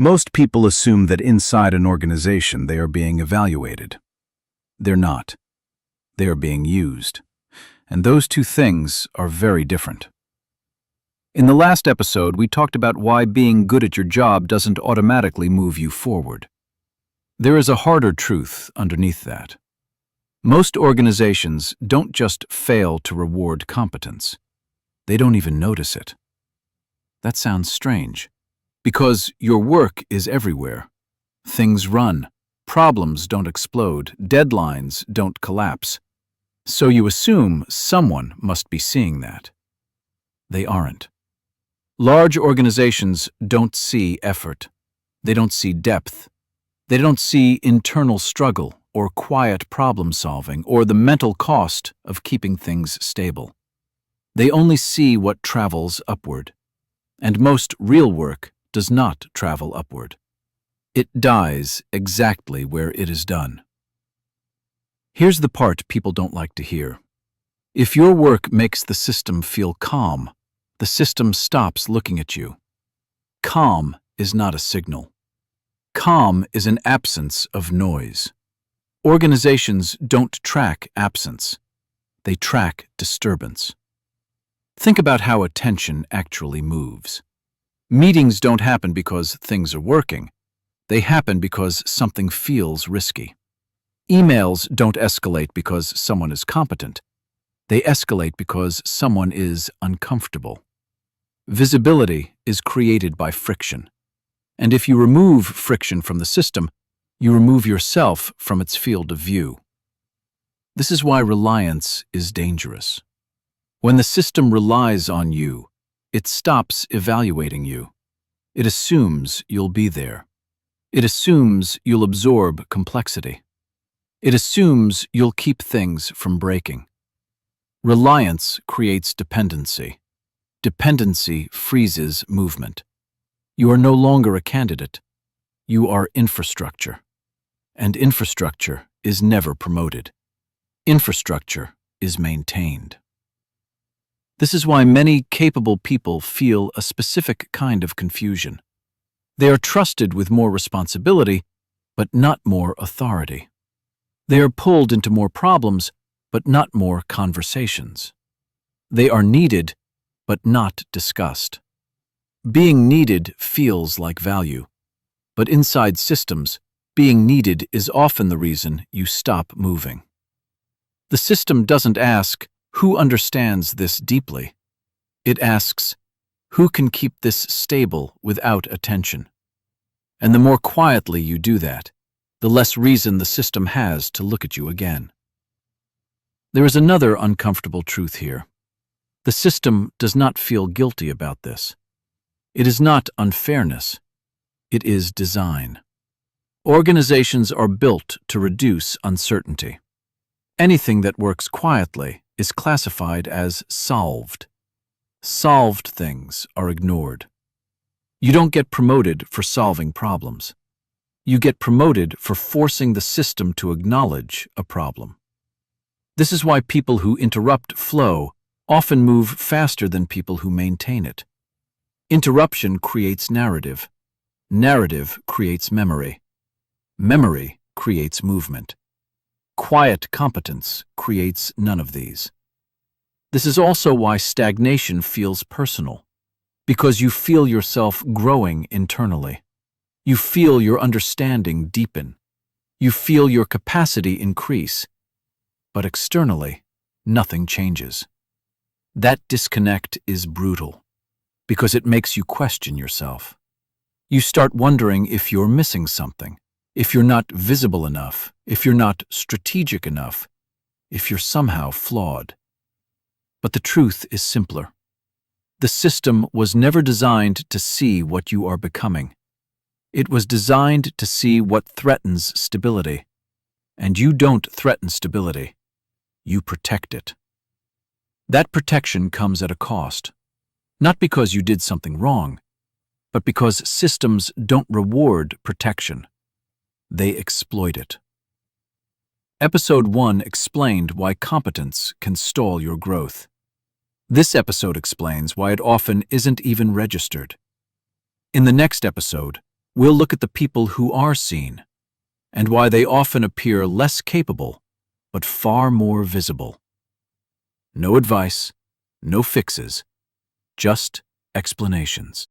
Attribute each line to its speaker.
Speaker 1: Most people assume that inside an organization they are being evaluated. They're not. They are being used. And those two things are very different. In the last episode, we talked about why being good at your job doesn't automatically move you forward. There is a harder truth underneath that. Most organizations don't just fail to reward competence. They don't even notice it. That sounds strange. Because your work is everywhere. Things run. Problems don't explode. Deadlines don't collapse. So you assume someone must be seeing that. They aren't. Large organizations don't see effort. They don't see depth. They don't see internal struggle or quiet problem solving or the mental cost of keeping things stable. They only see what travels upward. And most real work does not travel upward. It dies exactly where it is done. Here's the part people don't like to hear. If your work makes the system feel calm, the system stops looking at you. Calm is not a signal. Calm is an absence of noise. Organizations don't track absence. They track disturbance. Think about how attention actually moves. Meetings don't happen because things are working. They happen because something feels risky. Emails don't escalate because someone is competent. They escalate because someone is uncomfortable. Visibility is created by friction. And if you remove friction from the system, you remove yourself from its field of view. This is why reliance is dangerous. When the system relies on you, it stops evaluating you. It assumes you'll be there. It assumes you'll absorb complexity. It assumes you'll keep things from breaking. Reliance creates dependency. Dependency freezes movement. You are no longer a candidate. You are infrastructure. And infrastructure is never promoted. Infrastructure is maintained. This is why many capable people feel a specific kind of confusion. They are trusted with more responsibility, but not more authority. They are pulled into more problems, but not more conversations. They are needed, but not discussed. Being needed feels like value, but inside systems, being needed is often the reason you stop moving. The system doesn't ask, who understands this deeply? It asks, who can keep this stable without attention? And the more quietly you do that, the less reason the system has to look at you again. There is another uncomfortable truth here. The system does not feel guilty about this. It is not unfairness. It is design. Organizations are built to reduce uncertainty. Anything that works quietly is classified as solved. Solved things are ignored. You don't get promoted for solving problems. You get promoted for forcing the system to acknowledge a problem. This is why people who interrupt flow often move faster than people who maintain it. Interruption creates narrative. Narrative creates memory. Memory creates movement. Quiet competence creates none of these. This is also why stagnation feels personal, because you feel yourself growing internally. You feel your understanding deepen. You feel your capacity increase. But externally, nothing changes. That disconnect is brutal, because it makes you question yourself. You start wondering if you're missing something, if you're not visible enough, if you're not strategic enough, if you're somehow flawed. But the truth is simpler. The system was never designed to see what you are becoming. It was designed to see what threatens stability. And you don't threaten stability. You protect it. That protection comes at a cost. Not because you did something wrong, but because systems don't reward protection. They exploit it. Episode 1 explained why competence can stall your growth. This episode explains why it often isn't even registered. In the next episode, We'll look at the people who are seen and why they often appear less capable, but far more visible. No advice, no fixes, just explanations.